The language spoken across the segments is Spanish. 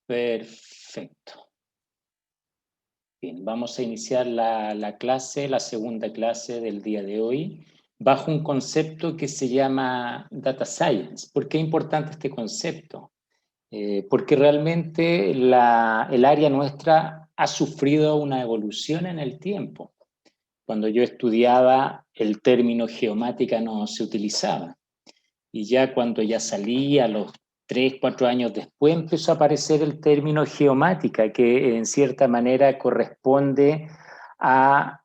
Perfecto. Bien, vamos a iniciar la clase, la segunda clase del día de hoy, bajo un concepto que se llama Data Science. ¿Por qué es importante este concepto? Porque realmente el área nuestra ha sufrido una evolución en el tiempo. Cuando yo estudiaba, el término geomática no se utilizaba. Y ya cuando ya salí, a los 3, 4 años después, empezó a aparecer el término geomática, que en cierta manera corresponde a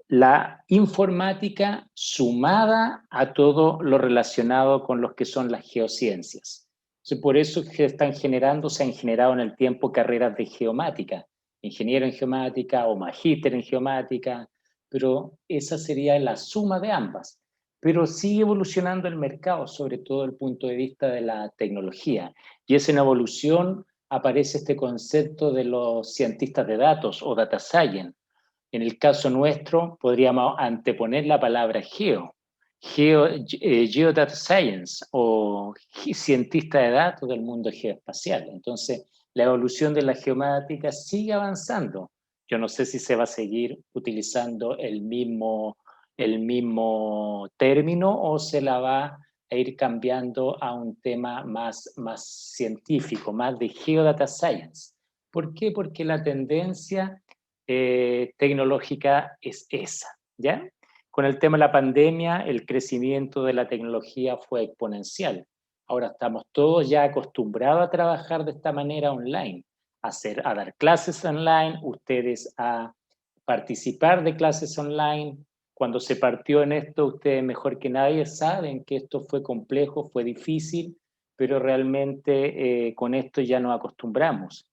la informática sumada a todo lo relacionado con lo que son las geociencias. Entonces, por eso se han generado en el tiempo carreras de geomática, ingeniero en geomática o magíster en geomática, pero esa sería la suma de ambas. Pero sigue evolucionando el mercado, sobre todo desde el punto de vista de la tecnología. Y es en evolución aparece este concepto de los cientistas de datos o data science. En el caso nuestro, podríamos anteponer la palabra Geodata Science o cientista de datos del mundo geoespacial. Entonces, la evolución de la geomática sigue avanzando. Yo no sé si se va a seguir utilizando el mismo término o se la va a ir cambiando a un tema más científico, más de Geodata Science. ¿Por qué? Porque la tendencia tecnológica es esa, ¿ya? Con el tema de la pandemia, el crecimiento de la tecnología fue exponencial. Ahora estamos todos ya acostumbrados a trabajar de esta manera online, a dar clases online, ustedes a participar de clases online. Cuando se partió en esto, ustedes mejor que nadie saben que esto fue complejo, fue difícil, pero realmente con esto ya nos acostumbramos.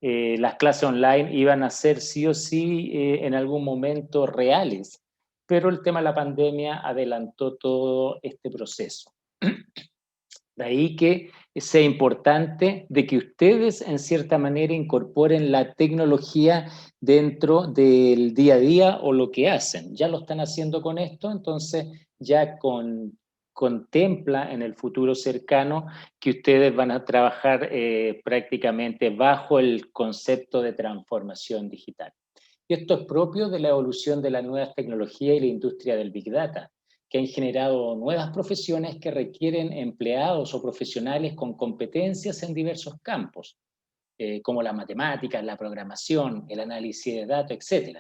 Las clases online iban a ser sí o sí en algún momento reales, pero el tema de la pandemia adelantó todo este proceso. De ahí que sea importante de que ustedes en cierta manera incorporen la tecnología dentro del día a día o lo que hacen. Ya lo están haciendo con esto, entonces ya contempla en el futuro cercano que ustedes van a trabajar prácticamente bajo el concepto de transformación digital. Y esto es propio de la evolución de las nuevas tecnologías y la industria del Big Data, que han generado nuevas profesiones que requieren empleados o profesionales con competencias en diversos campos, como las matemáticas, la programación, el análisis de datos, etc.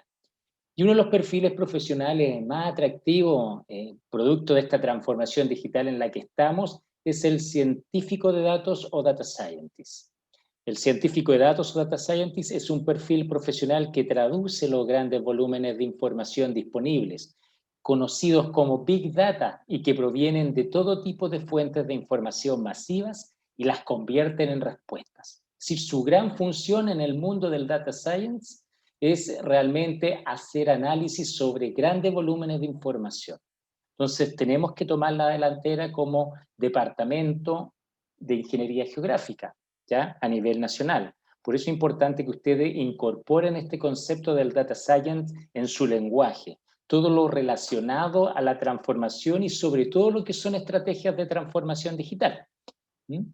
Y uno de los perfiles profesionales más atractivos, producto de esta transformación digital en la que estamos, es el científico de datos o data scientist. El científico de datos o data scientist es un perfil profesional que traduce los grandes volúmenes de información disponibles, conocidos como Big Data, y que provienen de todo tipo de fuentes de información masivas y las convierten en respuestas. Si su gran función en el mundo del data science es realmente hacer análisis sobre grandes volúmenes de información. Entonces, tenemos que tomar la delantera como departamento de ingeniería geográfica, ¿ya? A nivel nacional. Por eso es importante que ustedes incorporen este concepto del data science en su lenguaje, todo lo relacionado a la transformación y sobre todo lo que son estrategias de transformación digital. ¿Mm?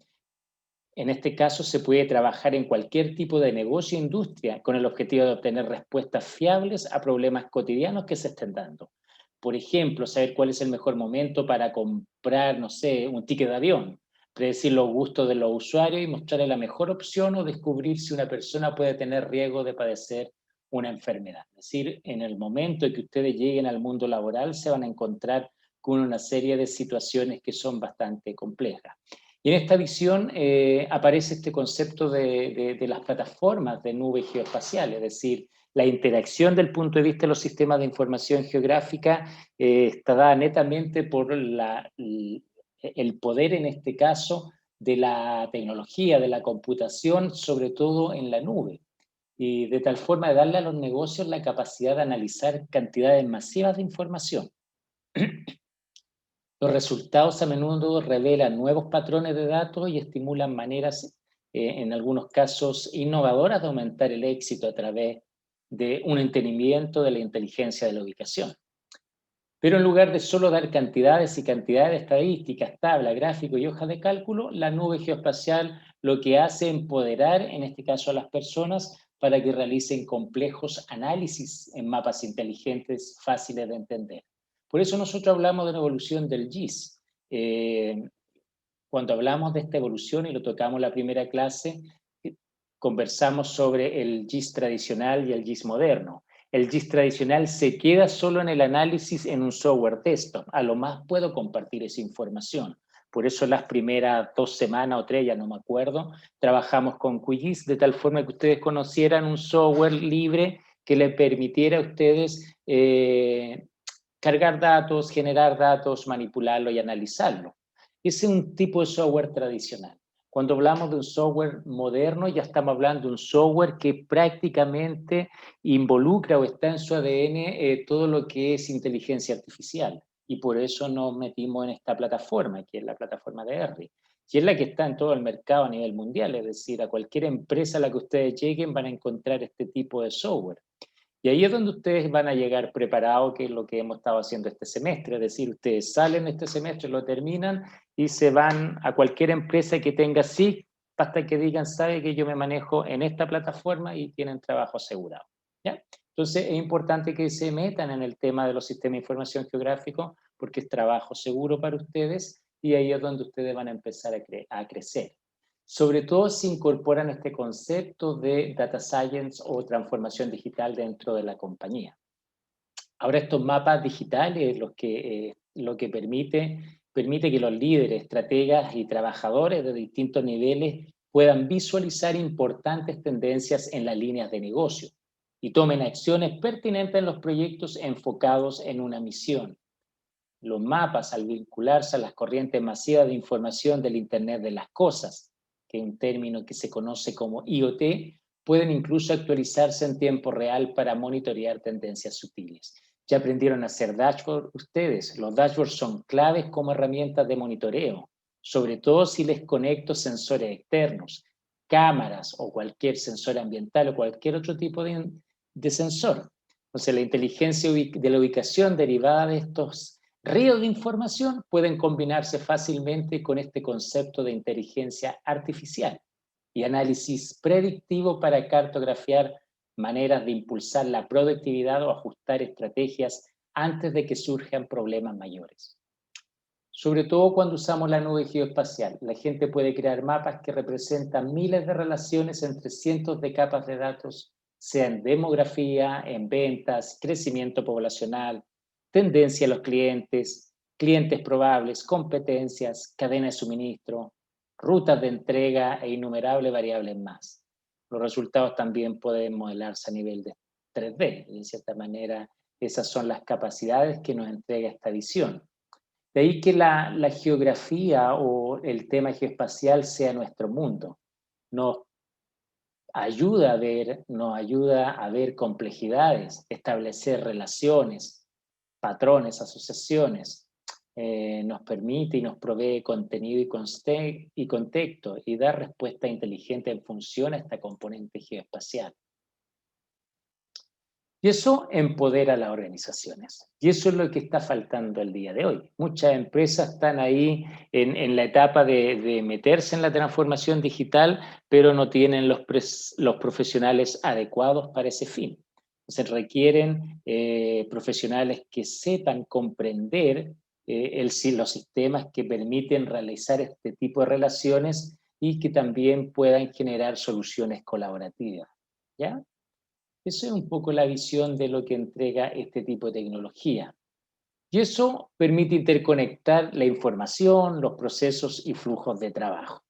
En este caso se puede trabajar en cualquier tipo de negocio e industria con el objetivo de obtener respuestas fiables a problemas cotidianos que se estén dando. Por ejemplo, saber cuál es el mejor momento para comprar, no sé, un ticket de avión, predecir los gustos de los usuarios y mostrarle la mejor opción o descubrir si una persona puede tener riesgo de padecer una enfermedad. Es decir, en el momento en que ustedes lleguen al mundo laboral se van a encontrar con una serie de situaciones que son bastante complejas. Y en esta visión aparece este concepto de las plataformas de nube geoespacial, es decir, la interacción del punto de vista de los sistemas de información geográfica está dada netamente por el poder, en este caso, de la tecnología, de la computación, sobre todo en la nube, y de tal forma de darle a los negocios la capacidad de analizar cantidades masivas de información. Los resultados a menudo revelan nuevos patrones de datos y estimulan maneras, en algunos casos, innovadoras de aumentar el éxito a través de un entendimiento de la inteligencia de la ubicación. Pero en lugar de solo dar cantidades y cantidades de estadísticas, tabla, gráfico y hojas de cálculo, la nube geoespacial lo que hace es empoderar, en este caso a las personas, para que realicen complejos análisis en mapas inteligentes fáciles de entender. Por eso nosotros hablamos de la evolución del GIS. Cuando hablamos de esta evolución y lo tocamos la primera clase, conversamos sobre el GIS tradicional y el GIS moderno. El GIS tradicional se queda solo en el análisis en un software desktop. A lo más puedo compartir esa información. Por eso las primeras 2 semanas o 3, ya no me acuerdo, trabajamos con QGIS de tal forma que ustedes conocieran un software libre que le permitiera a ustedes cargar datos, generar datos, manipularlo y analizarlo. Ese es un tipo de software tradicional. Cuando hablamos de un software moderno, ya estamos hablando de un software que prácticamente involucra o está en su ADN todo lo que es inteligencia artificial. Y por eso nos metimos en esta plataforma, que es la plataforma de R. Y es la que está en todo el mercado a nivel mundial, es decir, a cualquier empresa a la que ustedes lleguen van a encontrar este tipo de software. Y ahí es donde ustedes van a llegar preparados, que es lo que hemos estado haciendo este semestre. Es decir, ustedes salen este semestre, lo terminan y se van a cualquier empresa que tenga SIG, hasta que digan, sabe que yo me manejo en esta plataforma y tienen trabajo asegurado. ¿Ya? Entonces es importante que se metan en el tema de los sistemas de información geográfico porque es trabajo seguro para ustedes y ahí es donde ustedes van a empezar a crecer. Sobre todo si incorporan este concepto de data science o transformación digital dentro de la compañía. Ahora estos mapas digitales lo que permite que los líderes, estrategas y trabajadores de distintos niveles puedan visualizar importantes tendencias en las líneas de negocio y tomen acciones pertinentes en los proyectos enfocados en una misión. Los mapas, al vincularse a las corrientes masivas de información del Internet de las Cosas, que es un término que se conoce como IoT, pueden incluso actualizarse en tiempo real para monitorear tendencias sutiles. Ya aprendieron a hacer dashboards ustedes. Los dashboards son claves como herramientas de monitoreo, sobre todo si les conecto sensores externos, cámaras o cualquier sensor ambiental o cualquier otro tipo de sensor. Entonces, la inteligencia de la ubicación derivada de estos ríos de información pueden combinarse fácilmente con este concepto de inteligencia artificial y análisis predictivo para cartografiar maneras de impulsar la productividad o ajustar estrategias antes de que surjan problemas mayores. Sobre todo cuando usamos la nube geoespacial, la gente puede crear mapas que representan miles de relaciones entre cientos de capas de datos, sea en demografía, en ventas, crecimiento poblacional, tendencia a los clientes, clientes probables, competencias, cadena de suministro, rutas de entrega e innumerables variables más. Los resultados también pueden modelarse a nivel de 3D. De cierta manera, esas son las capacidades que nos entrega esta visión. De ahí que la geografía o el tema geoespacial sea nuestro mundo. Nos nos ayuda a ver complejidades, establecer relaciones, patrones, asociaciones. Nos permite y nos provee contenido y contexto y dar respuesta inteligente en función a esta componente geoespacial. Y eso empodera a las organizaciones. Y eso es lo que está faltando el día de hoy. Muchas empresas están ahí en la etapa de meterse en la transformación digital, pero no tienen los profesionales adecuados para ese fin. Entonces requieren profesionales que sepan comprender los sistemas que permiten realizar este tipo de relaciones y que también puedan generar soluciones colaborativas. ¿Ya? Esa es un poco la visión de lo que entrega este tipo de tecnología. Y eso permite interconectar la información, los procesos y flujos de trabajo,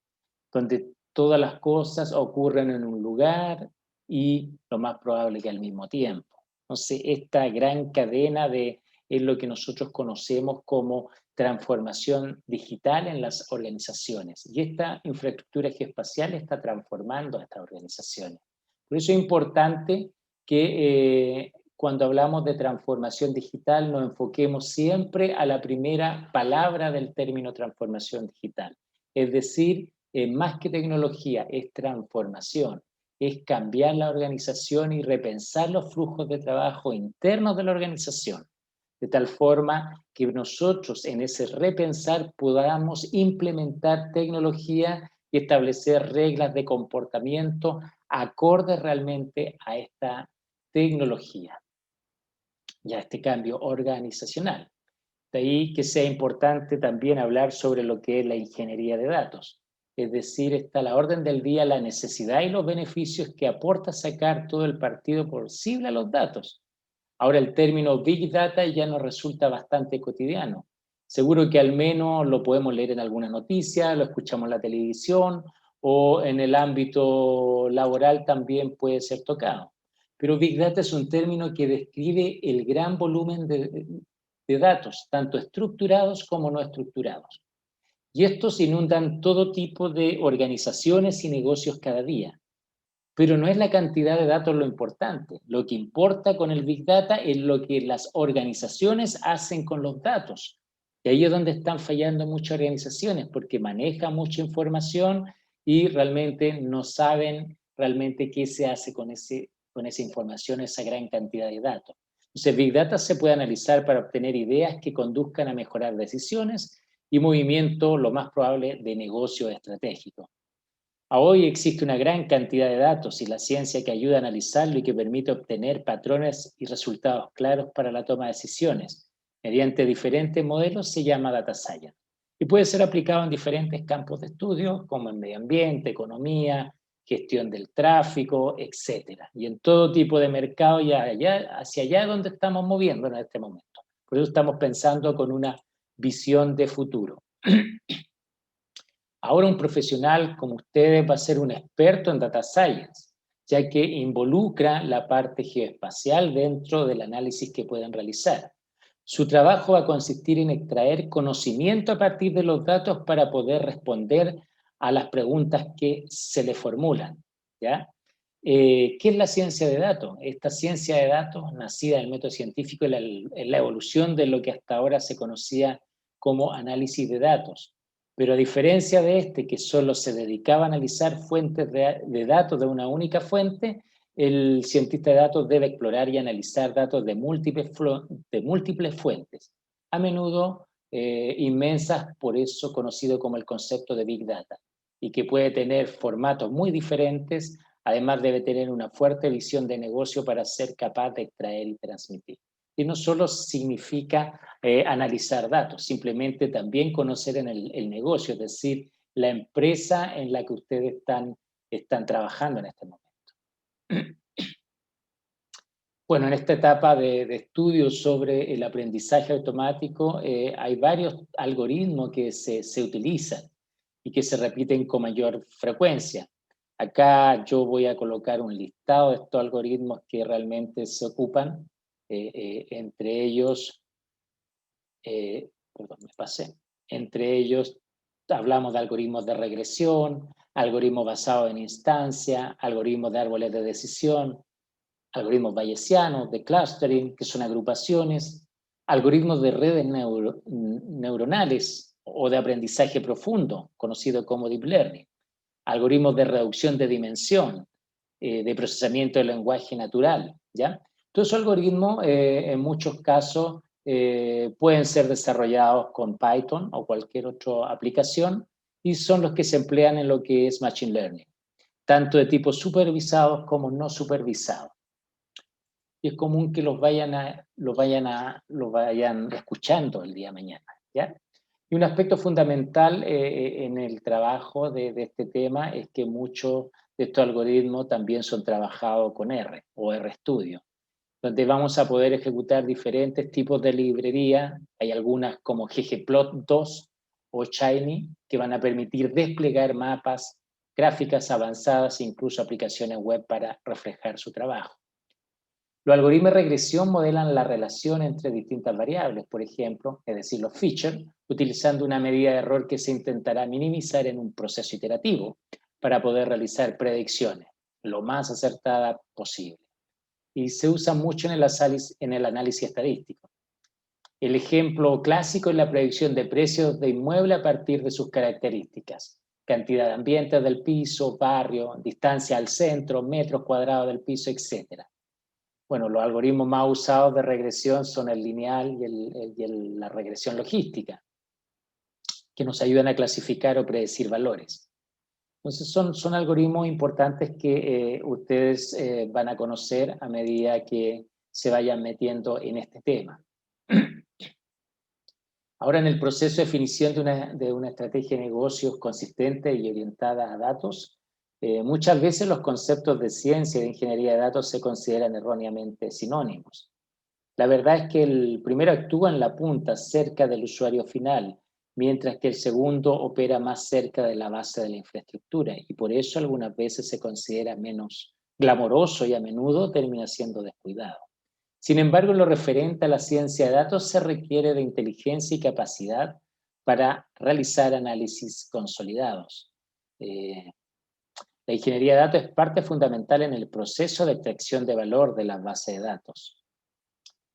donde todas las cosas ocurren en un lugar y lo más probable que al mismo tiempo. Entonces, esta gran cadena es lo que nosotros conocemos como transformación digital en las organizaciones. Y esta infraestructura geoespacial está transformando a estas organizaciones. Por eso es importante que cuando hablamos de transformación digital nos enfoquemos siempre a la primera palabra del término transformación digital. Es decir, más que tecnología, es transformación, es cambiar la organización y repensar los flujos de trabajo internos de la organización. de tal forma que nosotros en ese repensar podamos implementar tecnología y establecer reglas de comportamiento acordes realmente a esta tecnología y a este cambio organizacional. De ahí que sea importante también hablar sobre lo que es la ingeniería de datos. Es decir, está a la orden del día la necesidad y los beneficios que aporta sacar todo el partido posible a los datos. Ahora el término Big Data ya nos resulta bastante cotidiano. Seguro que al menos lo podemos leer en alguna noticia, lo escuchamos en la televisión o en el ámbito laboral también puede ser tocado. Pero Big Data es un término que describe el gran volumen de datos, tanto estructurados como no estructurados. Y estos inundan todo tipo de organizaciones y negocios cada día. Pero no es la cantidad de datos lo importante. Lo que importa con el Big Data es lo que las organizaciones hacen con los datos. Y ahí es donde están fallando muchas organizaciones, porque manejan mucha información y realmente no saben realmente qué se hace con esa información, esa gran cantidad de datos. Entonces, Big Data se puede analizar para obtener ideas que conduzcan a mejorar decisiones y movimiento, lo más probable, de negocio estratégico. A hoy existe una gran cantidad de datos y la ciencia que ayuda a analizarlo y que permite obtener patrones y resultados claros para la toma de decisiones. Mediante diferentes modelos se llama data science y puede ser aplicado en diferentes campos de estudio como en medio ambiente, economía, gestión del tráfico, etcétera. Y en todo tipo de mercado y hacia allá es donde estamos moviendo en este momento. Por eso estamos pensando con una visión de futuro. Ahora un profesional como ustedes va a ser un experto en data science, ya que involucra la parte geoespacial dentro del análisis que pueden realizar. Su trabajo va a consistir en extraer conocimiento a partir de los datos para poder responder a las preguntas que se le formulan, ¿ya? ¿Qué es la ciencia de datos? Esta ciencia de datos, nacida del método científico, es la evolución de lo que hasta ahora se conocía como análisis de datos. Pero a diferencia de este, que solo se dedicaba a analizar fuentes de datos de una única fuente, el cientista de datos debe explorar y analizar datos de múltiples fuentes, a menudo inmensas, por eso conocido como el concepto de Big Data, y que puede tener formatos muy diferentes, además debe tener una fuerte visión de negocio para ser capaz de extraer y transmitir. Y no solo significa analizar datos, simplemente también conocer en el negocio, es decir, la empresa en la que ustedes están trabajando en este momento. Bueno, en esta etapa de estudio sobre el aprendizaje automático hay varios algoritmos que se utilizan y que se repiten con mayor frecuencia. Acá yo voy a colocar un listado de estos algoritmos que realmente se ocupan, entre ellos perdón, me pasé. Entre ellos hablamos de algoritmos de regresión, algoritmos basados en instancia, algoritmos de árboles de decisión, algoritmos bayesianos, de clustering, que son agrupaciones, algoritmos de redes neuronales o de aprendizaje profundo, conocido como deep learning, algoritmos de reducción de dimensión, de procesamiento del lenguaje natural, ¿ya? Todos esos algoritmos, en muchos casos, pueden ser desarrollados con Python o cualquier otra aplicación y son los que se emplean en lo que es Machine Learning, tanto de tipo supervisado como no supervisado. Y es común que los vayan escuchando el día de mañana, ¿ya? Y un aspecto fundamental en el trabajo de este tema es que muchos de estos algoritmos también son trabajados con R o RStudio, donde vamos a poder ejecutar diferentes tipos de librería. Hay algunas como ggplot2 o Shiny que van a permitir desplegar mapas, gráficas avanzadas e incluso aplicaciones web para reflejar su trabajo. Los algoritmos de regresión modelan la relación entre distintas variables, por ejemplo, es decir, los features, utilizando una medida de error que se intentará minimizar en un proceso iterativo para poder realizar predicciones lo más acertadas posible. Y se usa mucho en el análisis estadístico. El ejemplo clásico es la predicción de precios de inmueble a partir de sus características: cantidad de ambientes del piso, barrio, distancia al centro, metros cuadrados del piso, etc. Bueno, los algoritmos más usados de regresión son el lineal y la regresión logística, que nos ayudan a clasificar o predecir valores. Entonces son algoritmos importantes que ustedes van a conocer a medida que se vayan metiendo en este tema. Ahora, en el proceso de definición de una estrategia de negocios consistente y orientada a datos, muchas veces los conceptos de ciencia y de ingeniería de datos se consideran erróneamente sinónimos. La verdad es que el primero actúa en la punta, cerca del usuario final, mientras que el segundo opera más cerca de la base de la infraestructura, y por eso algunas veces se considera menos glamoroso y a menudo termina siendo descuidado. Sin embargo, en lo referente a la ciencia de datos se requiere de inteligencia y capacidad para realizar análisis consolidados. La ingeniería de datos es parte fundamental en el proceso de extracción de valor de las bases de datos.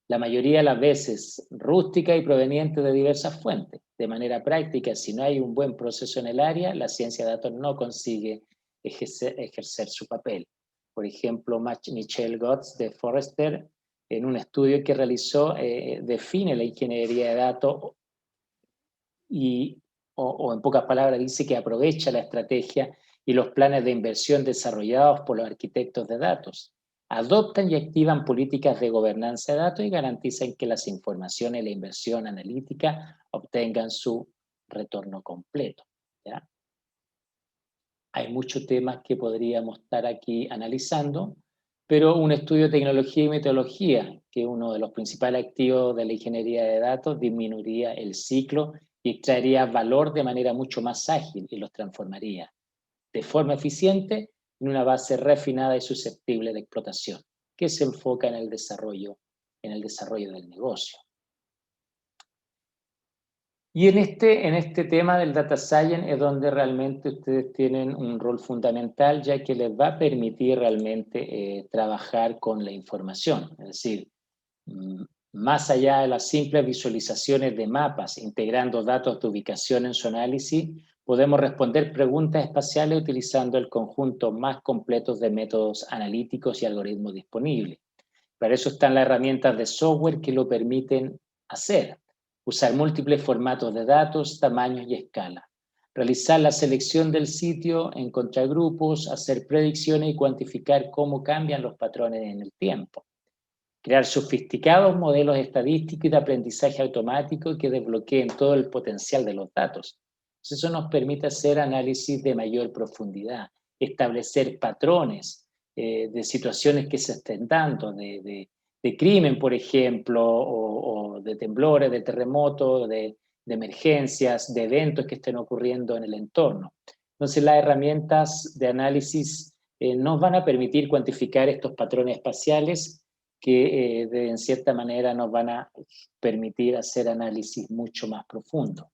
La mayoría de las veces rústica y proveniente de diversas fuentes. De manera práctica, si no hay un buen proceso en el área, la ciencia de datos no consigue ejercer su papel. Por ejemplo, Michelle Gotts de Forrester, en un estudio que realizó, define la ingeniería de datos o en pocas palabras dice que aprovecha la estrategia y los planes de inversión desarrollados por los arquitectos de datos. Adoptan y activan políticas de gobernanza de datos y garantizan que las informaciones y la inversión analítica obtengan su retorno completo, ¿ya? Hay muchos temas que podríamos estar aquí analizando, pero un estudio de tecnología y metodología, que es uno de los principales activos de la ingeniería de datos, disminuiría el ciclo y extraería valor de manera mucho más ágil y los transformaría de forma eficiente en una base refinada y susceptible de explotación, que se enfoca en el desarrollo del negocio. Y en este tema del data science es donde realmente ustedes tienen un rol fundamental, ya que les va a permitir realmente trabajar con la información. Es decir, más allá de las simples visualizaciones de mapas, integrando datos de ubicación en su análisis, podemos responder preguntas espaciales utilizando el conjunto más completo de métodos analíticos y algoritmos disponibles. Para eso están las herramientas de software que lo permiten hacer. Usar múltiples formatos de datos, tamaños y escala. Realizar la selección del sitio, encontrar grupos, hacer predicciones y cuantificar cómo cambian los patrones en el tiempo. Crear sofisticados modelos estadísticos y de aprendizaje automático que desbloqueen todo el potencial de los datos. Entonces, eso nos permite hacer análisis de mayor profundidad, establecer patrones de situaciones que se estén dando, de crimen, por ejemplo, o de temblores, de terremotos, de emergencias, de eventos que estén ocurriendo en el entorno. Entonces, las herramientas de análisis nos van a permitir cuantificar estos patrones espaciales que en cierta manera nos van a permitir hacer análisis mucho más profundo.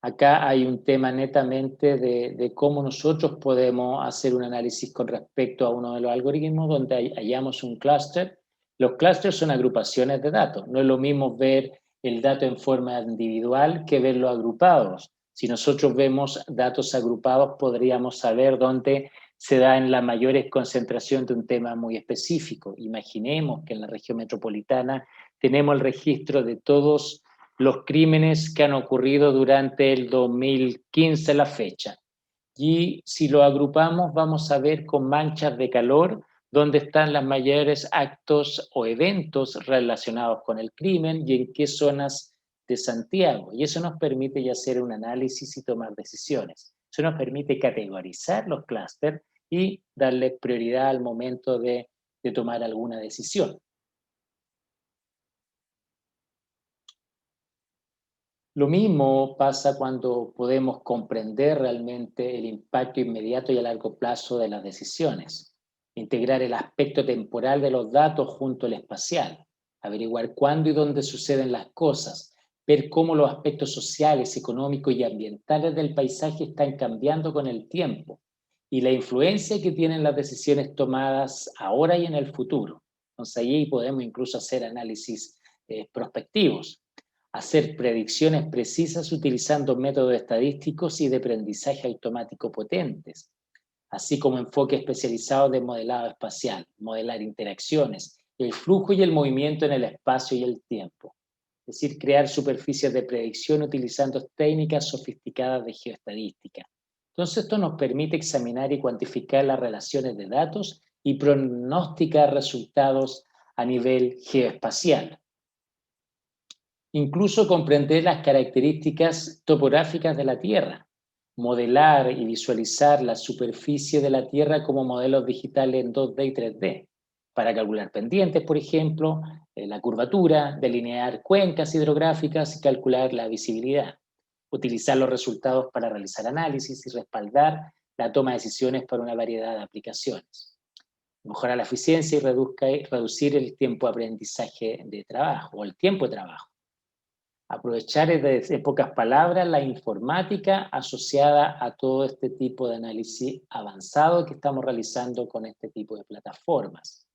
Acá hay un tema netamente de cómo nosotros podemos hacer un análisis con respecto a uno de los algoritmos donde hallamos un clúster. Los clústeres son agrupaciones de datos. No es lo mismo ver el dato en forma individual que verlo agrupados. Si nosotros vemos datos agrupados, podríamos saber dónde se da en la mayor concentración de un tema muy específico. Imaginemos que en la región metropolitana tenemos el registro de todos los crímenes que han ocurrido durante el 2015 a la fecha. Y si lo agrupamos, vamos a ver con manchas de calor dónde están los mayores actos o eventos relacionados con el crimen y en qué zonas de Santiago. Y eso nos permite ya hacer un análisis y tomar decisiones. Eso nos permite categorizar los clústeres y darle prioridad al momento de tomar alguna decisión. Lo mismo pasa cuando podemos comprender realmente el impacto inmediato y a largo plazo de las decisiones. Integrar el aspecto temporal de los datos junto al espacial. Averiguar cuándo y dónde suceden las cosas. Ver cómo los aspectos sociales, económicos y ambientales del paisaje están cambiando con el tiempo. Y la influencia que tienen las decisiones tomadas ahora y en el futuro. Entonces ahí podemos incluso hacer análisis prospectivos. Hacer predicciones precisas utilizando métodos estadísticos y de aprendizaje automático potentes. así como enfoque especializado de modelado espacial, modelar interacciones, el flujo y el movimiento en el espacio y el tiempo. Es decir, crear superficies de predicción utilizando técnicas sofisticadas de geoestadística. Entonces, esto nos permite examinar y cuantificar las relaciones de datos y pronosticar resultados a nivel geoespacial. Incluso comprender las características topográficas de la Tierra, modelar y visualizar la superficie de la Tierra como modelos digitales en 2D y 3D, para calcular pendientes, por ejemplo, la curvatura, delinear cuencas hidrográficas y calcular la visibilidad. Utilizar los resultados para realizar análisis y respaldar la toma de decisiones para una variedad de aplicaciones. Mejorar la eficiencia y reducir el tiempo de aprendizaje de trabajo o el tiempo de trabajo. Aprovechar, en pocas palabras, la informática asociada a todo este tipo de análisis avanzado que estamos realizando con este tipo de plataformas.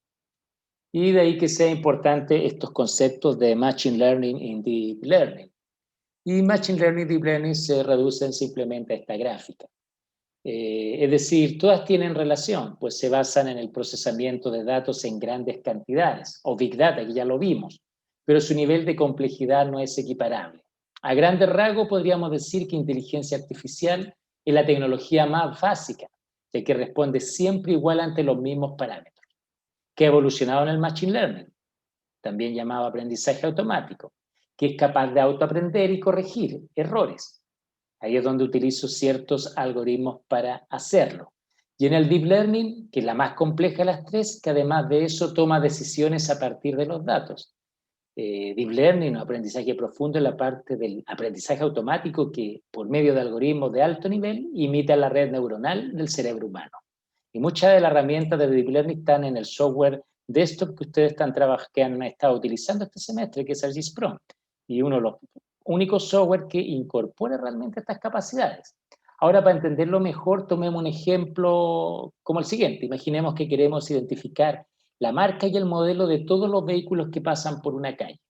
Y de ahí que sea importante estos conceptos de Machine Learning y Deep Learning. Y Machine Learning y Deep Learning se reducen simplemente a esta gráfica. Es decir, todas tienen relación, pues se basan en el procesamiento de datos en grandes cantidades, o Big Data, que ya lo vimos, pero su nivel de complejidad no es equiparable. A grandes rasgos podríamos decir que inteligencia artificial es la tecnología más básica, ya que responde siempre igual ante los mismos parámetros, que ha evolucionado en el Machine Learning, también llamado aprendizaje automático, que es capaz de autoaprender y corregir errores. Ahí es donde utilizo ciertos algoritmos para hacerlo. Y en el Deep Learning, que es la más compleja de las tres, que además de eso toma decisiones a partir de los datos. Deep Learning o aprendizaje profundo es la parte del aprendizaje automático que, por medio de algoritmos de alto nivel, imita la red neuronal del cerebro humano. Y muchas de las herramientas de Deep Learning están en el software desktop que ustedes que han estado utilizando este semestre, que es ArcGIS Pro. Y uno de los únicos software que incorpora realmente estas capacidades. Ahora, para entenderlo mejor, tomemos un ejemplo como el siguiente. Imaginemos que queremos identificar la marca y el modelo de todos los vehículos que pasan por una calle.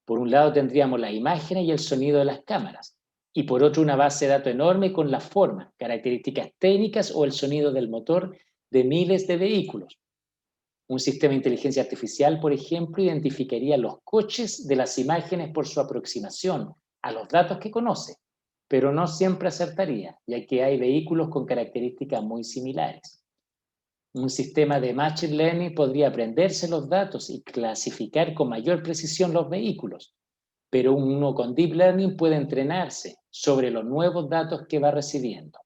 Por un lado tendríamos las imágenes y el sonido de las cámaras, y por otro una base de datos enorme con la forma, características técnicas o el sonido del motor de miles de vehículos. Un sistema de inteligencia artificial, por ejemplo, identificaría los coches de las imágenes por su aproximación a los datos que conoce, pero no siempre acertaría, ya que hay vehículos con características muy similares. Un sistema de Machine Learning podría aprenderse los datos y clasificar con mayor precisión los vehículos, pero uno con Deep Learning puede entrenarse sobre los nuevos datos que va recibiendo.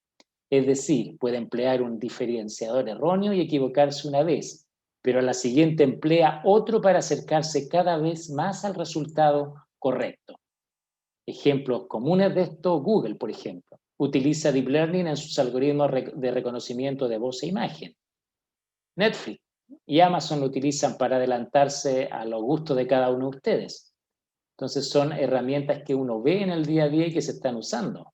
Es decir, puede emplear un diferenciador erróneo y equivocarse una vez, pero a la siguiente emplea otro para acercarse cada vez más al resultado correcto. Ejemplos comunes de esto, Google, por ejemplo, utiliza Deep Learning en sus algoritmos de reconocimiento de voz e imagen. Netflix y Amazon lo utilizan para adelantarse a los gustos de cada uno de ustedes. Entonces son herramientas que uno ve en el día a día y que se están usando.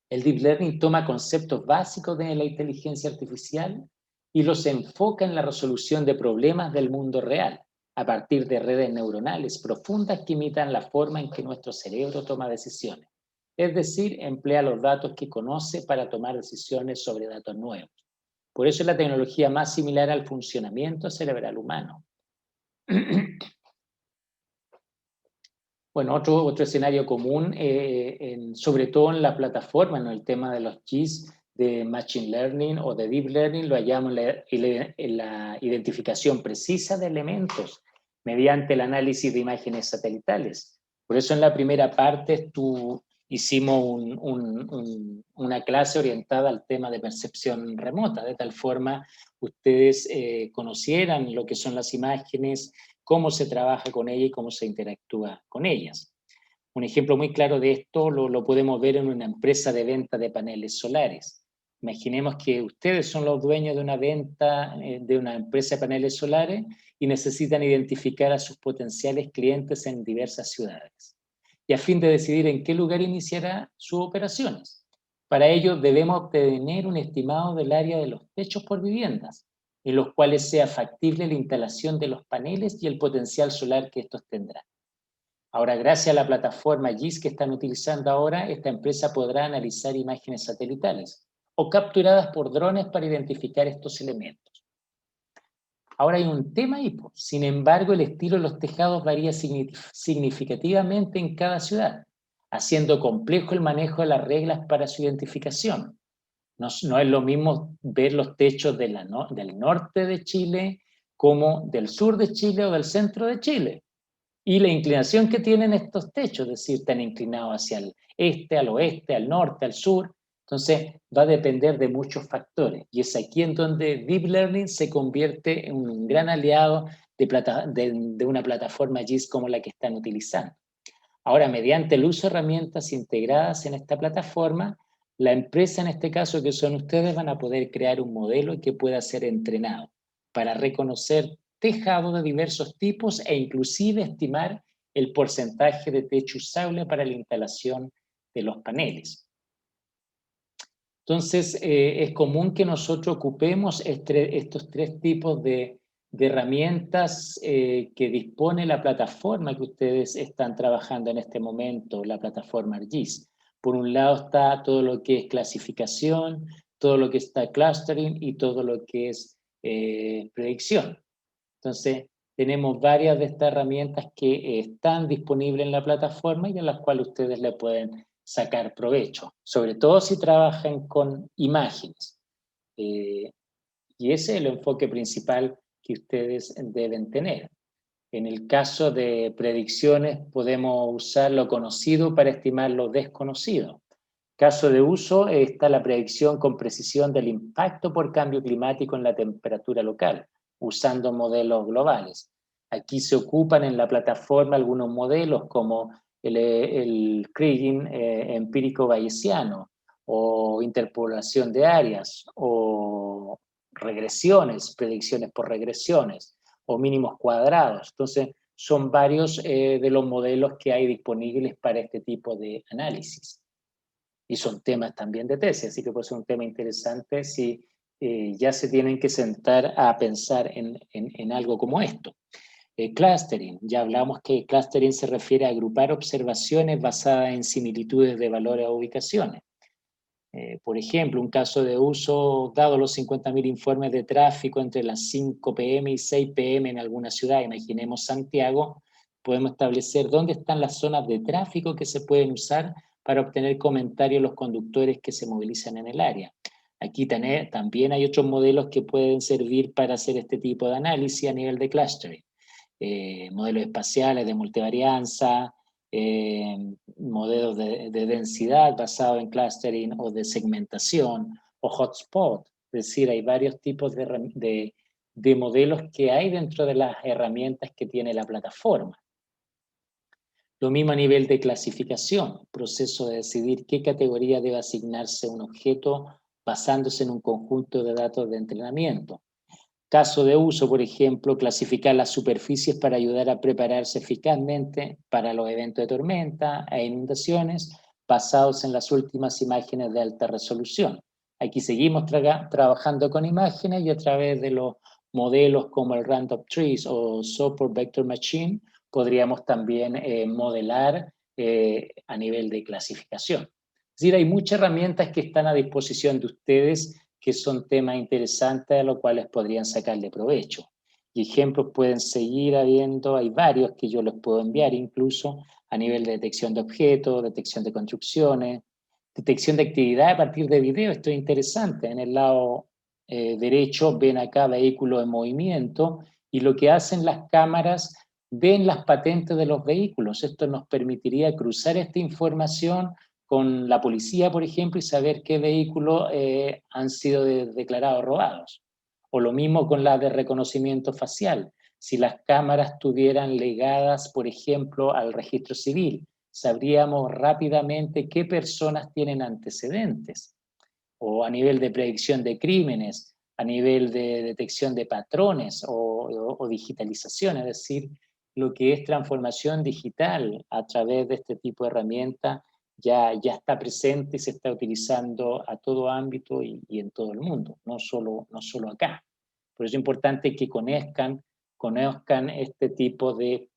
El Deep Learning toma conceptos básicos de la inteligencia artificial y los enfoca en la resolución de problemas del mundo real, a partir de redes neuronales profundas que imitan la forma en que nuestro cerebro toma decisiones. Es decir, emplea los datos que conoce para tomar decisiones sobre datos nuevos. Por eso es la tecnología más similar al funcionamiento cerebral humano. Bueno, otro escenario común, sobre todo en la plataforma, en el tema de los GIS de Machine Learning o de Deep Learning, lo hallamos en la identificación precisa de elementos mediante el análisis de imágenes satelitales. Por eso en la primera parte hicimos una clase orientada al tema de percepción remota, de tal forma ustedes conocieran lo que son las imágenes, cómo se trabaja con ellas y cómo se interactúa con ellas. Un ejemplo muy claro de esto lo podemos ver en una empresa de venta de paneles solares. Imaginemos que ustedes son los dueños de una venta de una empresa de paneles solares y necesitan identificar a sus potenciales clientes en diversas ciudades. Y a fin de decidir en qué lugar iniciará sus operaciones. Para ello debemos obtener un estimado del área de los techos por viviendas, en los cuales sea factible la instalación de los paneles y el potencial solar que estos tendrán. Ahora, gracias a la plataforma GIS que están utilizando ahora, esta empresa podrá analizar imágenes satelitales, o capturadas por drones para identificar estos elementos. Ahora hay un tema ahí, pues. Sin embargo, el estilo de los tejados varía significativamente en cada ciudad, haciendo complejo el manejo de las reglas para su identificación. No es lo mismo ver los techos del norte de Chile como del sur de Chile o del centro de Chile. Y la inclinación que tienen estos techos, es decir, están inclinados hacia el este, al oeste, al norte, al sur. Entonces, va a depender de muchos factores. Y es aquí en donde Deep Learning se convierte en un gran aliado de una plataforma GIS como la que están utilizando. Ahora, mediante el uso de herramientas integradas en esta plataforma, la empresa, en este caso que son ustedes, van a poder crear un modelo que pueda ser entrenado para reconocer tejados de diversos tipos e inclusive estimar el porcentaje de techo usable para la instalación de los paneles. Entonces, es común que nosotros ocupemos estos tres tipos de herramientas que dispone la plataforma que ustedes están trabajando en este momento, la plataforma ArcGIS. Por un lado está todo lo que es clasificación, todo lo que está clustering y todo lo que es predicción. Entonces, tenemos varias de estas herramientas que están disponibles en la plataforma y de las cuales ustedes le pueden sacar provecho, sobre todo si trabajan con imágenes. Y ese es el enfoque principal que ustedes deben tener. En el caso de predicciones, podemos usar lo conocido para estimar lo desconocido. Caso de uso está la predicción con precisión del impacto por cambio climático en la temperatura local, usando modelos globales. Aquí se ocupan en la plataforma algunos modelos como el Kriging empírico bayesiano, o interpolación de áreas, o regresiones, predicciones por regresiones, o mínimos cuadrados. Entonces, son varios de los modelos que hay disponibles para este tipo de análisis. Y son temas también de tesis, así que puede ser un tema interesante si ya se tienen que sentar a pensar en algo como esto. Clustering, ya hablamos que clustering se refiere a agrupar observaciones basadas en similitudes de valores o ubicaciones. Por ejemplo, un caso de uso, dado los 50.000 informes de tráfico entre las 5 p.m. y 6 p.m. en alguna ciudad, imaginemos Santiago, podemos establecer dónde están las zonas de tráfico que se pueden usar para obtener comentarios de los conductores que se movilizan en el área. Aquí también hay otros modelos que pueden servir para hacer este tipo de análisis a nivel de clustering. Modelos espaciales de multivarianza, modelos de densidad basados en clustering o de segmentación o hotspot. Es decir, hay varios tipos de modelos que hay dentro de las herramientas que tiene la plataforma. Lo mismo a nivel de clasificación, proceso de decidir qué categoría debe asignarse a un objeto basándose en un conjunto de datos de entrenamiento. Caso de uso, por ejemplo, clasificar las superficies para ayudar a prepararse eficazmente para los eventos de tormenta e inundaciones basados en las últimas imágenes de alta resolución. Aquí seguimos trabajando con imágenes y a través de los modelos como el Random Trees o Support Vector Machine podríamos también modelar a nivel de clasificación. Es decir, hay muchas herramientas que están a disposición de ustedes que son temas interesantes a los cuales podrían sacarle provecho. Y ejemplos pueden seguir habiendo, hay varios que yo les puedo enviar incluso a nivel de detección de objetos, detección de construcciones, detección de actividad a partir de video. Esto es interesante. En el lado derecho ven acá vehículos en movimiento y lo que hacen las cámaras ven las patentes de los vehículos. Esto nos permitiría cruzar esta información con la policía, por ejemplo, y saber qué vehículos han sido declarados robados. O lo mismo con la de reconocimiento facial. Si las cámaras estuvieran ligadas, por ejemplo, al registro civil, sabríamos rápidamente qué personas tienen antecedentes. O a nivel de predicción de crímenes, a nivel de detección de patrones o digitalización, es decir, lo que es transformación digital a través de este tipo de herramientas ya está presente y se está utilizando a todo ámbito y en todo el mundo, no solo acá. Por eso es importante que conozcan conozcan este tipo de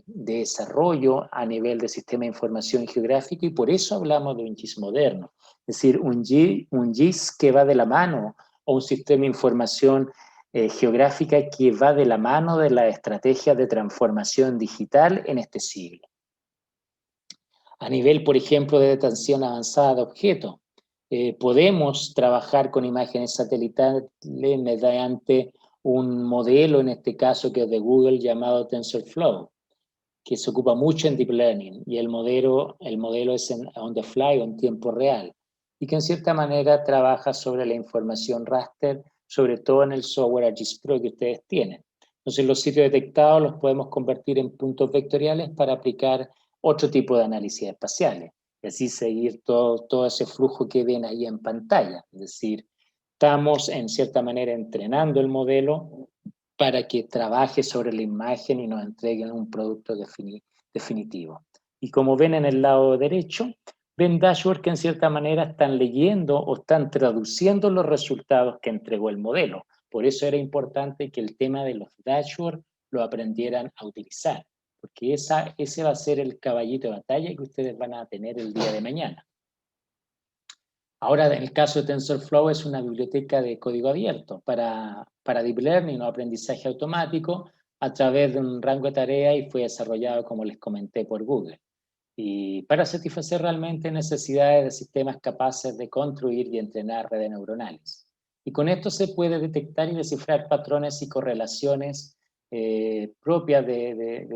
desarrollo a nivel de sistema de información geográfico, y por eso hablamos de un GIS moderno. Es decir, un GIS que va de la mano, o un sistema de información geográfica que va de la mano de la estrategia de transformación digital en este siglo. A nivel, por ejemplo, de detección avanzada de objetos, podemos trabajar con imágenes satelitales mediante un modelo, en este caso que es de Google, llamado TensorFlow, que se ocupa mucho en Deep Learning, y el modelo es on the fly o en tiempo real, y que en cierta manera trabaja sobre la información raster, sobre todo en el software ArcGIS Pro que ustedes tienen. Entonces los sitios detectados los podemos convertir en puntos vectoriales para aplicar otro tipo de análisis espaciales, y así seguir todo ese flujo que ven ahí en pantalla. Es decir, estamos en cierta manera entrenando el modelo para que trabaje sobre la imagen y nos entreguen un producto definitivo. Y como ven en el lado derecho, ven dashboards que en cierta manera están leyendo o están traduciendo los resultados que entregó el modelo. Por eso era importante que el tema de los dashboards lo aprendieran a utilizar, porque ese va a ser el caballito de batalla que ustedes van a tener el día de mañana. Ahora, en el caso de TensorFlow, es una biblioteca de código abierto para Deep Learning o aprendizaje automático a través de un rango de tareas, y fue desarrollado, como les comenté, por Google. Y para satisfacer realmente necesidades de sistemas capaces de construir y entrenar redes neuronales. Y con esto se puede detectar y descifrar patrones y correlaciones propias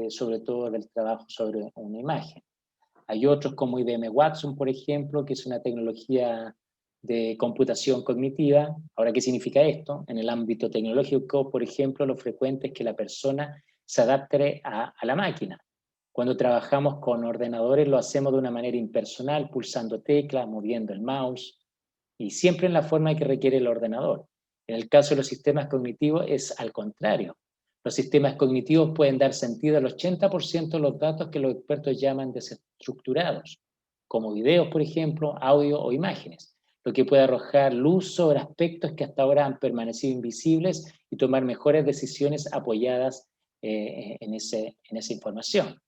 sobre todo del trabajo sobre una imagen. Hay otros como IBM Watson, por ejemplo, que es una tecnología de computación cognitiva. Ahora, ¿qué significa esto? En el ámbito tecnológico, por ejemplo, lo frecuente es que la persona se adapte a la máquina. Cuando trabajamos con ordenadores lo hacemos de una manera impersonal, pulsando teclas, moviendo el mouse, y siempre en la forma que requiere el ordenador. En el caso de los sistemas cognitivos es al contrario. Los sistemas cognitivos pueden dar sentido al 80% de los datos que los expertos llaman desestructurados, como videos, por ejemplo, audio o imágenes, lo que puede arrojar luz sobre aspectos que hasta ahora han permanecido invisibles y tomar mejores decisiones apoyadas en esa información.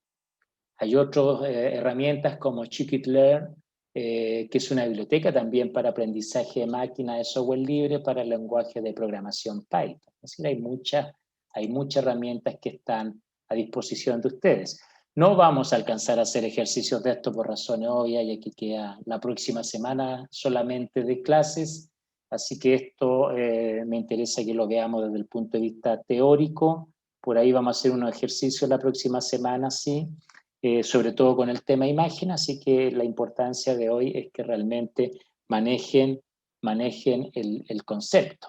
Hay otras herramientas como Scikit-learn, que es una biblioteca también para aprendizaje de máquina de software libre para el lenguaje de programación Python. Es decir, hay muchas herramientas que están a disposición de ustedes. No vamos a alcanzar a hacer ejercicios de esto por razones obvias, y aquí queda la próxima semana solamente de clases, así que esto me interesa que lo veamos desde el punto de vista teórico. Por ahí vamos a hacer unos ejercicios la próxima semana, sí, sobre todo con el tema imagen, así que la importancia de hoy es que realmente manejen el concepto.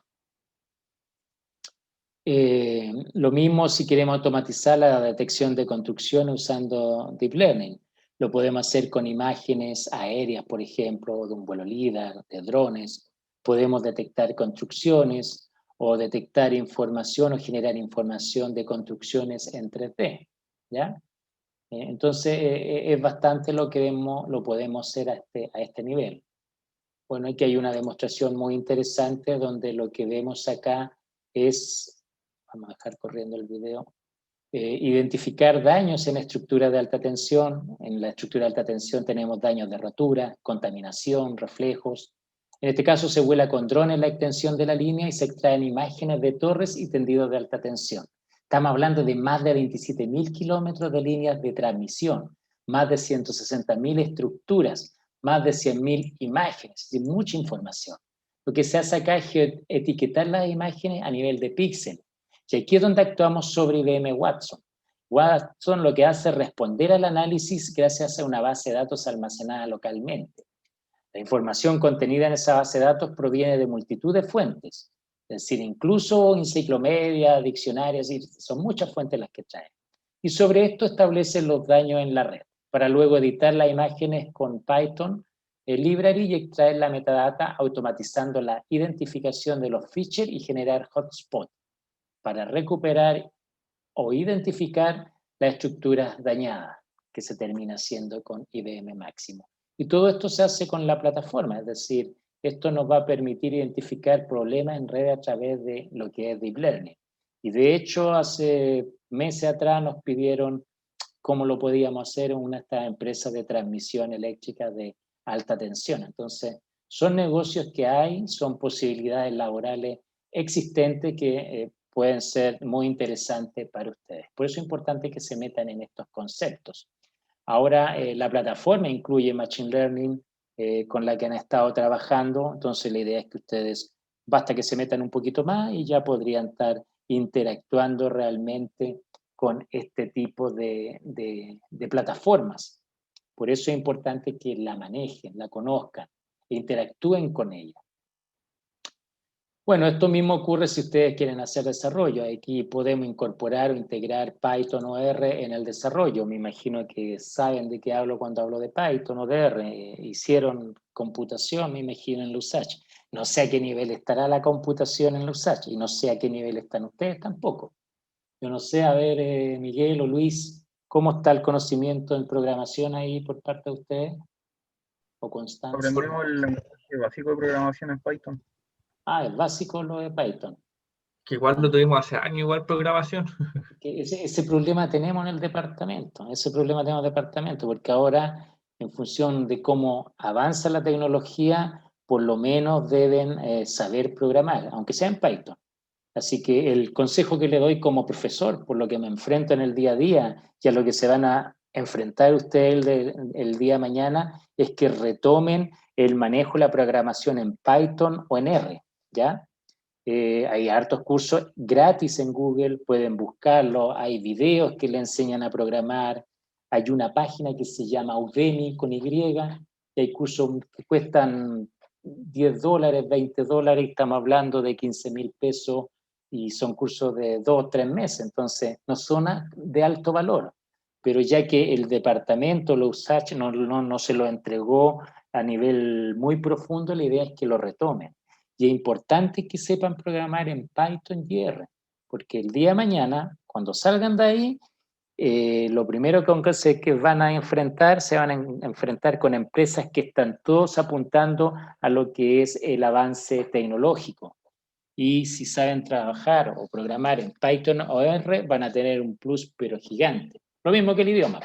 Lo mismo si queremos automatizar la detección de construcciones usando Deep Learning. Lo podemos hacer con imágenes aéreas, por ejemplo, de un vuelo LiDAR, de drones. Podemos detectar construcciones o detectar información o generar información de construcciones en 3D, ¿ya? Entonces, es bastante lo que lo podemos hacer a este nivel. Bueno, aquí hay una demostración muy interesante donde lo que vemos acá es, vamos a dejar corriendo el video, identificar daños en estructuras de alta tensión. En la estructura de alta tensión tenemos daños de rotura, contaminación, reflejos. En este caso se vuela con drones la extensión de la línea y se extraen imágenes de torres y tendidos de alta tensión. Estamos hablando de más de 27.000 kilómetros de líneas de transmisión, más de 160.000 estructuras, más de 100.000 imágenes, de mucha información. Lo que se hace acá es etiquetar las imágenes a nivel de píxel. Y aquí es donde actuamos sobre IBM Watson. Watson lo que hace es responder al análisis gracias a una base de datos almacenada localmente. La información contenida en esa base de datos proviene de multitud de fuentes, es decir, incluso enciclopedias, diccionarios, son muchas fuentes las que traen. Y sobre esto establece los daños en la red, para luego editar las imágenes con Python, el library, y extraer la metadata automatizando la identificación de los features y generar hotspots para recuperar o identificar las estructuras dañadas, que se termina haciendo con IBM Máximo. Y todo esto se hace con la plataforma, es decir, esto nos va a permitir identificar problemas en red a través de lo que es Deep Learning. Y de hecho, hace meses atrás nos pidieron cómo lo podíamos hacer en una de estas empresas de transmisión eléctrica de alta tensión. Entonces, son negocios que hay, son posibilidades laborales existentes que pueden ser muy interesantes para ustedes. Por eso es importante que se metan en estos conceptos. Ahora, la plataforma incluye Machine Learning con la que han estado trabajando, entonces la idea es que ustedes, basta que se metan un poquito más y ya podrían estar interactuando realmente con este tipo de plataformas. Por eso es importante que la manejen, la conozcan, e interactúen con ella. Bueno, esto mismo ocurre si ustedes quieren hacer desarrollo. Aquí podemos incorporar o integrar Python o R en el desarrollo. Me imagino que saben de qué hablo cuando hablo de Python o de R. Hicieron computación, me imagino, en Lusach. No sé a qué nivel estará la computación en Lusach y no sé a qué nivel están ustedes tampoco. Yo no sé, a ver, Miguel o Luis, ¿cómo está el conocimiento en programación ahí por parte de ustedes? ¿O Constanza? Aprendemos el lenguaje básico de programación en Python, Ah, es básico lo de Python. que igual lo Ah, tuvimos hace años, igual programación. que ese problema tenemos en el departamento, porque ahora, en función de cómo avanza la tecnología, por lo menos deben saber programar, aunque sea en Python. Así que el consejo que le doy como profesor, por lo que me enfrento en el día a día y a lo que se van a enfrentar ustedes el día de mañana, es que retomen el manejo de la programación en Python o en R, ¿ya? Hay hartos cursos gratis en Google, pueden buscarlo, hay videos que le enseñan a programar, hay una página que se llama Udemy con Y, y hay cursos que cuestan $10, $20, estamos hablando de 15.000 pesos y son cursos de 2 o 3 meses, entonces no son de alto valor, pero ya que el departamento, los USACH, no se lo entregó a nivel muy profundo, la idea es que lo retomen. Y es importante que sepan programar en Python y R, porque el día de mañana, cuando salgan de ahí, lo primero que van a enfrentar, se van a enfrentar con empresas que están todos apuntando a lo que es el avance tecnológico. Y si saben trabajar o programar en Python o R, van a tener un plus pero gigante. Lo mismo que el idioma.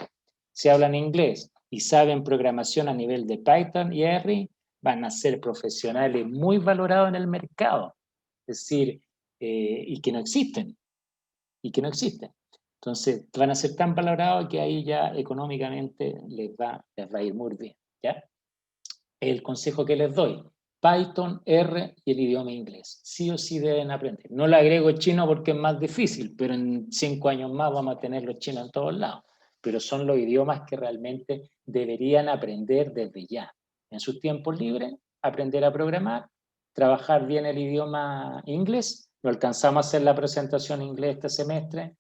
Si hablan inglés y saben programación a nivel de Python y R, van a ser profesionales muy valorados en el mercado. Es decir, y que no existen. Y que no existen. Entonces, van a ser tan valorados que ahí ya económicamente les va a ir muy bien. ¿Ya? El consejo que les doy, Python, R y el idioma inglés. Sí o sí deben aprender. No le agrego chino porque es más difícil, pero en 5 años más vamos a tener los chinos en todos lados. Pero son los idiomas que realmente deberían aprender desde ya. En sus tiempos libres, aprender a programar, trabajar bien el idioma inglés. No alcanzamos a hacer la presentación en inglés este semestre.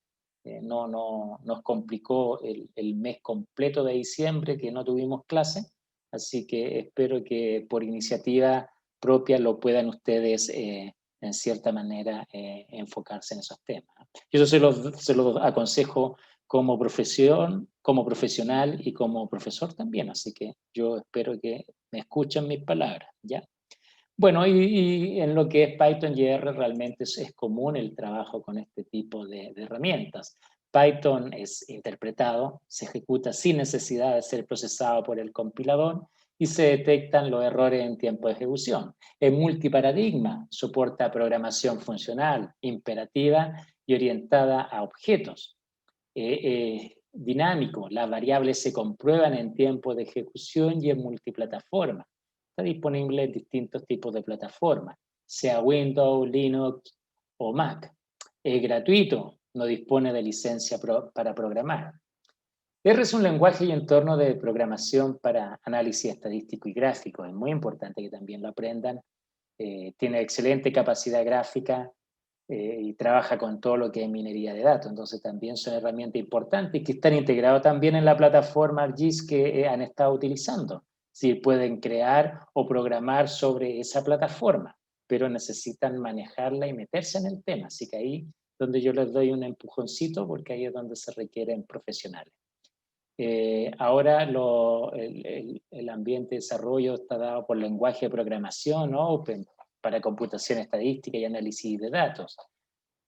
Nos complicó el mes completo de diciembre que no tuvimos clase. Así que espero que por iniciativa propia lo puedan ustedes, en cierta manera, enfocarse en esos temas. Y eso se lo aconsejo como profesión, como profesional y como profesor también. Así que yo espero que me escuchen mis palabras, ¿ya? Bueno, y en lo que es Python y R realmente es común el trabajo con este tipo de herramientas. Python es interpretado, se ejecuta sin necesidad de ser procesado por el compilador y se detectan los errores en tiempo de ejecución. Es multiparadigma, soporta programación funcional, imperativa y orientada a objetos. Dinámico, las variables se comprueban en tiempo de ejecución y es multiplataforma. Está disponible en distintos tipos de plataformas, sea Windows, Linux o Mac. Es gratuito, no dispone de licencia para programar. R es un lenguaje y entorno de programación para análisis estadístico y gráfico. Es muy importante que también lo aprendan. Tiene excelente capacidad gráfica y trabaja con todo lo que es minería de datos. Entonces también son herramientas importantes y que están integradas también en la plataforma ArcGIS que han estado utilizando. Sí, pueden crear o programar sobre esa plataforma, pero necesitan manejarla y meterse en el tema. Así que ahí donde yo les doy un empujoncito porque ahí es donde se requieren profesionales. Ahora el ambiente de desarrollo está dado por lenguaje de programación, ¿no? Open, para computación estadística y análisis de datos.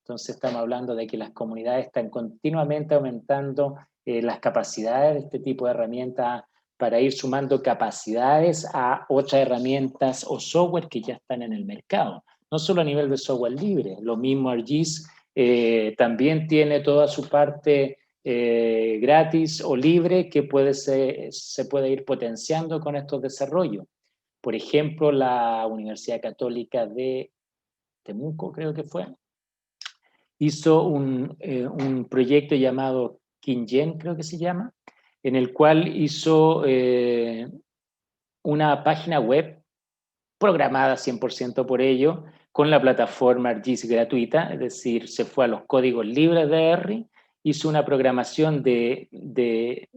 Entonces estamos hablando de que las comunidades están continuamente aumentando las capacidades de este tipo de herramientas para ir sumando capacidades a otras herramientas o software que ya están en el mercado. No solo a nivel de software libre, lo mismo ArcGIS también tiene toda su parte gratis o libre que se puede ir potenciando con estos desarrollos. Por ejemplo, la Universidad Católica de Temuco, creo que fue, hizo un proyecto llamado Kinjen, creo que se llama, en el cual hizo una página web programada 100% por ello, con la plataforma ArcGIS gratuita, es decir, se fue a los códigos libres de R, hizo una programación de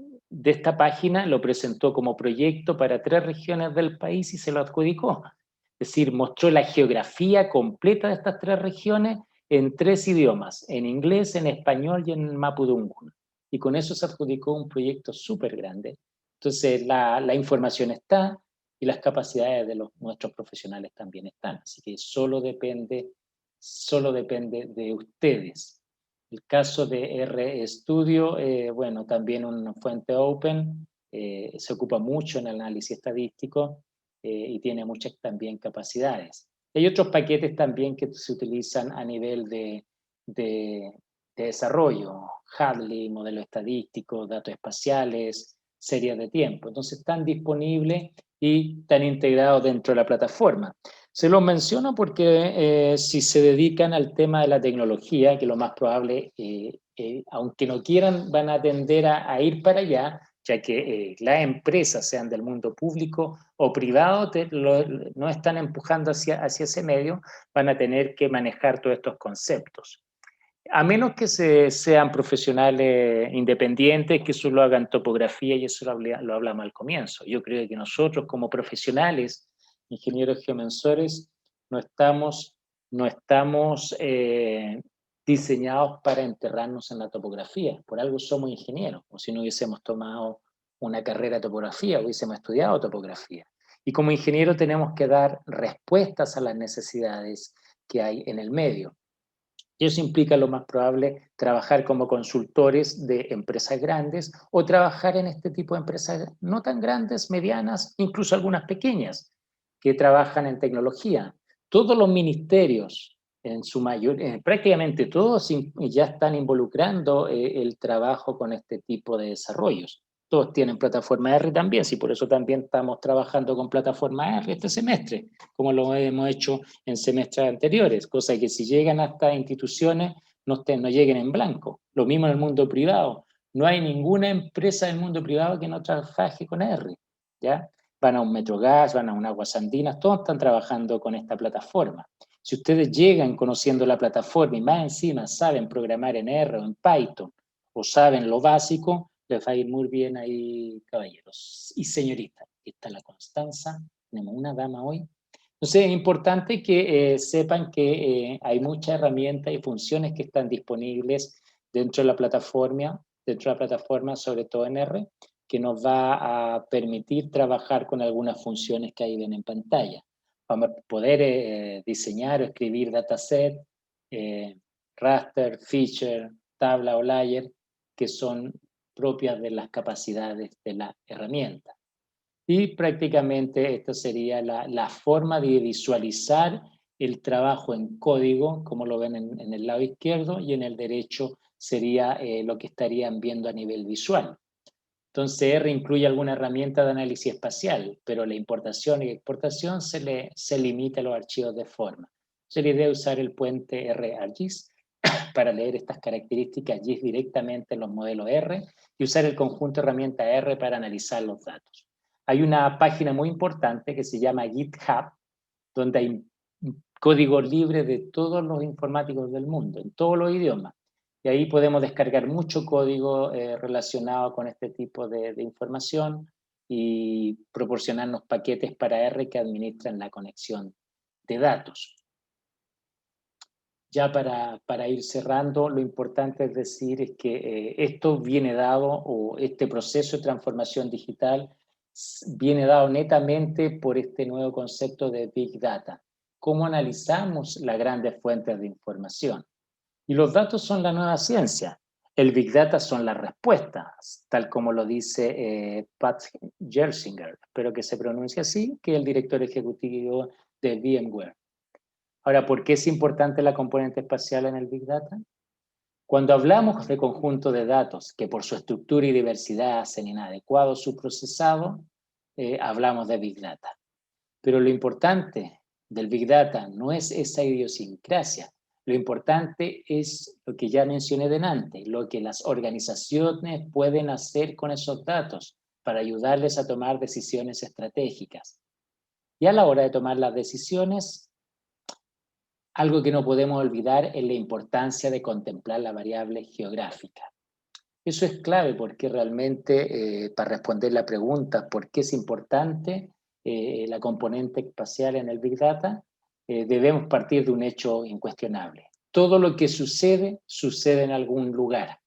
esta página, lo presentó como proyecto para 3 regiones del país y se lo adjudicó. Es decir, mostró la geografía completa de estas 3 regiones en 3 idiomas, en inglés, en español y en mapudungun. Y con eso se adjudicó un proyecto súper grande. Entonces, la información está, y las capacidades de nuestros profesionales también están. Así que solo depende de ustedes. El caso de RStudio, bueno, también una fuente open, se ocupa mucho en el análisis estadístico y tiene muchas también capacidades. Hay otros paquetes también que se utilizan a nivel de desarrollo, Hadley, modelo estadístico, datos espaciales, series de tiempo. Entonces están disponibles y están integrados dentro de la plataforma. Se los menciono porque si se dedican al tema de la tecnología, que lo más probable, aunque no quieran, van a tender a ir para allá, ya que las empresas, sean del mundo público o privado, no están empujando hacia ese medio, van a tener que manejar todos estos conceptos. A menos que sean profesionales independientes, que solo hagan topografía, y eso lo hablamos al comienzo. Yo creo que nosotros como profesionales, ingenieros geomensores, no estamos diseñados para enterrarnos en la topografía. Por algo somos ingenieros, o si no hubiésemos tomado una carrera de topografía, hubiésemos estudiado topografía. Y como ingeniero tenemos que dar respuestas a las necesidades que hay en el medio. Y eso implica, lo más probable, trabajar como consultores de empresas grandes o trabajar en este tipo de empresas no tan grandes, medianas, incluso algunas pequeñas, que trabajan en tecnología. Todos los ministerios, en su mayoría, prácticamente todos ya están involucrando el trabajo con este tipo de desarrollos. Todos tienen plataforma R también, sí, por eso también estamos trabajando con plataforma R este semestre, como lo hemos hecho en semestres anteriores, cosa que si llegan a estas instituciones no lleguen en blanco. Lo mismo en el mundo privado. No hay ninguna empresa del mundo privado que no trabaje con R, ¿ya? Van a un Metrogas, van a un Aguas Andinas, todos están trabajando con esta plataforma. Si ustedes llegan conociendo la plataforma y más encima saben programar en R o en Python, o saben lo básico, les va a ir muy bien ahí, caballeros y señoritas. Aquí está la Constanza, tenemos una dama hoy. Entonces es importante que sepan que hay muchas herramientas y funciones que están disponibles dentro de la plataforma, sobre todo en R, que nos va a permitir trabajar con algunas funciones que ahí ven en pantalla. Vamos a poder diseñar o escribir dataset, raster, feature, tabla o layer, que son propias de las capacidades de la herramienta. Y prácticamente esta sería la forma de visualizar el trabajo en código, como lo ven en el lado izquierdo, y en el derecho sería lo que estarían viendo a nivel visual. Entonces R incluye alguna herramienta de análisis espacial, pero la importación y exportación se limita a los archivos de forma. Entonces la idea es usar el puente R-ArcGIS para leer estas características GIS directamente en los modelos R y usar el conjunto herramienta R para analizar los datos. Hay una página muy importante que se llama GitHub, donde hay código libre de todos los informáticos del mundo, en todos los idiomas. Y ahí podemos descargar mucho código relacionado con este tipo de información y proporcionarnos paquetes para R que administran la conexión de datos. Ya para ir cerrando, lo importante es decir es que esto viene dado, o este proceso de transformación digital viene dado netamente por este nuevo concepto de Big Data. ¿Cómo analizamos las grandes fuentes de información? Y los datos son la nueva ciencia. El Big Data son las respuestas, tal como lo dice Pat Gelsinger, espero que se pronuncie así, que es el director ejecutivo de VMware. Ahora, ¿por qué es importante la componente espacial en el Big Data? Cuando hablamos de conjunto de datos que por su estructura y diversidad hacen inadecuado su procesado, hablamos de Big Data. Pero lo importante del Big Data no es esa idiosincrasia. Lo importante es lo que ya mencioné delante, lo que las organizaciones pueden hacer con esos datos para ayudarles a tomar decisiones estratégicas. Y a la hora de tomar las decisiones, algo que no podemos olvidar es la importancia de contemplar la variable geográfica. Eso es clave porque realmente, para responder la pregunta, ¿por qué es importante la componente espacial en el Big Data? Debemos partir de un hecho incuestionable. Todo lo que sucede, sucede en algún lugar.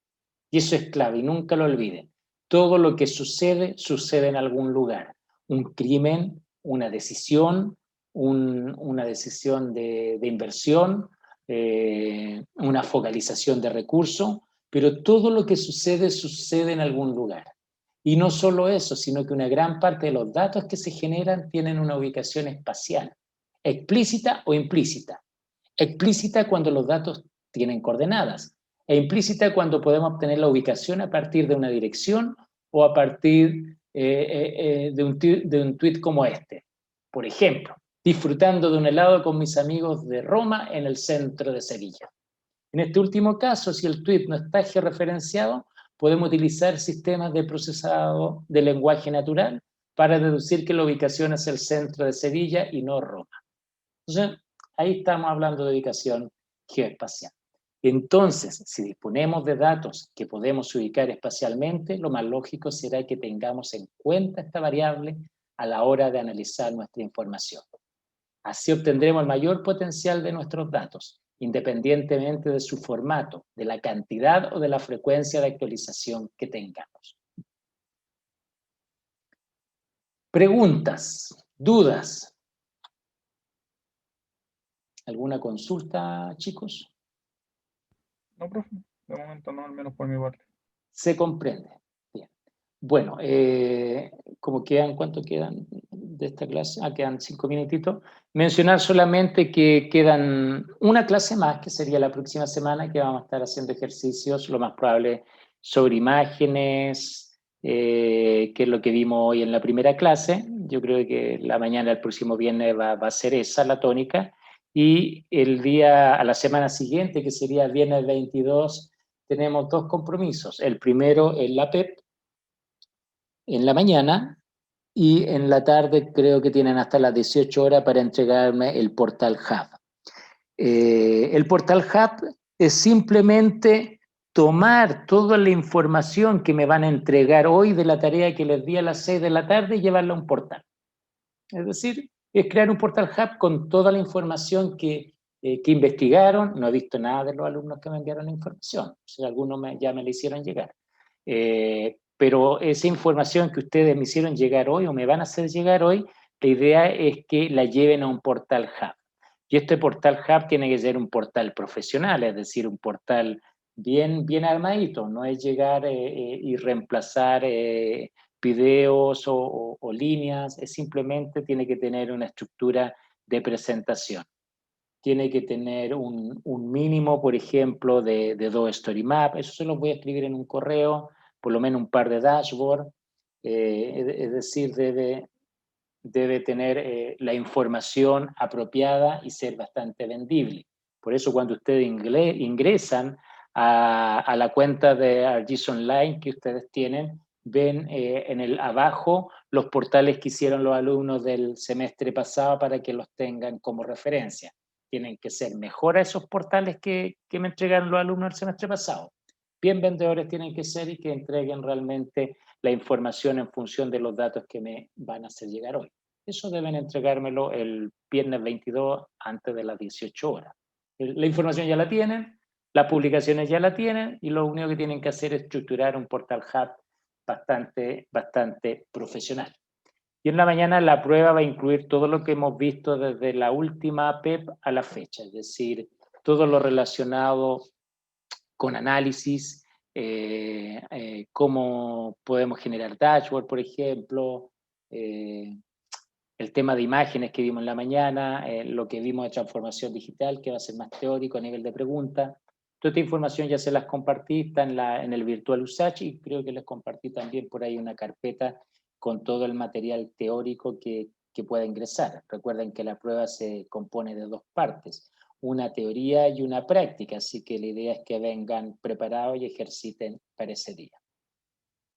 Y eso es clave, y nunca lo olviden. Todo lo que sucede, sucede en algún lugar. Un crimen, una decisión de inversión, una focalización de recursos, pero todo lo que sucede, sucede en algún lugar. Y no solo eso, sino que una gran parte de los datos que se generan tienen una ubicación espacial, explícita o implícita. Explícita cuando los datos tienen coordenadas, e implícita cuando podemos obtener la ubicación a partir de una dirección o a partir de un tweet como este. Por ejemplo, disfrutando de un helado con mis amigos de Roma en el centro de Sevilla. En este último caso, si el tweet no está georreferenciado, podemos utilizar sistemas de procesado de lenguaje natural para deducir que la ubicación es el centro de Sevilla y no Roma. Entonces, ahí estamos hablando de ubicación geoespacial. Entonces, si disponemos de datos que podemos ubicar espacialmente, lo más lógico será que tengamos en cuenta esta variable a la hora de analizar nuestra información. Así obtendremos el mayor potencial de nuestros datos, independientemente de su formato, de la cantidad o de la frecuencia de actualización que tengamos. Preguntas, dudas. ¿Alguna consulta, chicos? No, profe, de momento no, al menos por mi parte. Se comprende. Bien. Bueno, ¿cuánto quedan de esta clase? Quedan 5 minutitos. Mencionar solamente que quedan una clase más, que sería la próxima semana, que vamos a estar haciendo ejercicios, lo más probable, sobre imágenes, que es lo que vimos hoy en la primera clase. Yo creo que la mañana del próximo viernes va a ser esa la tónica. Y a la semana siguiente, que sería viernes 22, tenemos 2 compromisos. El primero es la PEP, en la mañana, y en la tarde creo que tienen hasta las 18 horas para entregarme el Portal Hub. El Portal Hub es simplemente tomar toda la información que me van a entregar hoy de la tarea que les di a las 6 de la tarde y llevarla a un portal. Es decir, es crear un Portal Hub con toda la información que investigaron. No he visto nada de los alumnos que me enviaron la información. O sea, algunos ya me la hicieron llegar. Pero esa información que ustedes me hicieron llegar hoy o me van a hacer llegar hoy, la idea es que la lleven a un Portal Hub. Y este Portal Hub tiene que ser un portal profesional, es decir, un portal bien armadito. No es llegar y reemplazar videos o líneas, es simplemente tiene que tener una estructura de presentación. Tiene que tener un mínimo, por ejemplo, de 2 story map. Eso se los voy a escribir en un correo, por lo menos un par de dashboard. Es decir, debe tener la información apropiada y ser bastante vendible. Por eso cuando ustedes ingresan a la cuenta de ArcGIS Online que ustedes tienen, ven en el abajo los portales que hicieron los alumnos del semestre pasado para que los tengan como referencia. Tienen que ser mejor a esos portales que me entregaron los alumnos del semestre pasado. Bien vendedores tienen que ser y que entreguen realmente la información en función de los datos que me van a hacer llegar hoy. Eso deben entregármelo el viernes 22 antes de las 18 horas. La información ya la tienen, las publicaciones ya la tienen y lo único que tienen que hacer es estructurar un Portal Hub bastante profesional. Y en la mañana la prueba va a incluir todo lo que hemos visto desde la última PEP a la fecha, es decir, todo lo relacionado con análisis, cómo podemos generar dashboard, por ejemplo, el tema de imágenes que vimos en la mañana, lo que vimos de transformación digital, que va a ser más teórico a nivel de preguntas. Toda esta información ya se las compartí, está en el Virtual Usage, y creo que les compartí también por ahí una carpeta con todo el material teórico que pueda ingresar. Recuerden que la prueba se compone de dos partes, una teoría y una práctica, así que la idea es que vengan preparados y ejerciten para ese día.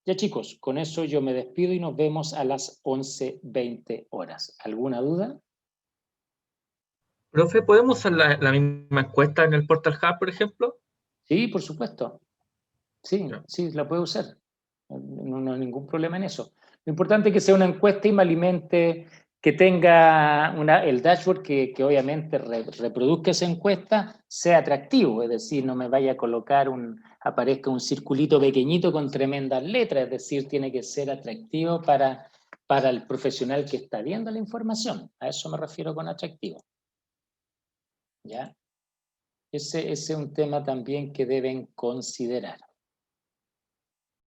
Ya chicos, con eso yo me despido y nos vemos a las 11:20 horas. ¿Alguna duda? Profe, ¿podemos usar la misma encuesta en el Portal Hub, por ejemplo? Sí, por supuesto. Sí, Ya. sí, la puede usar. No hay ningún problema en eso. Lo importante es que sea una encuesta y me alimente, que tenga el dashboard que obviamente reproduzca esa encuesta, sea atractivo, es decir, no me vaya a colocar aparezca un circulito pequeñito con tremendas letras, es decir, tiene que ser atractivo para el profesional que está viendo la información. A eso me refiero con atractivo. ¿Ya? Ese es un tema también que deben considerar.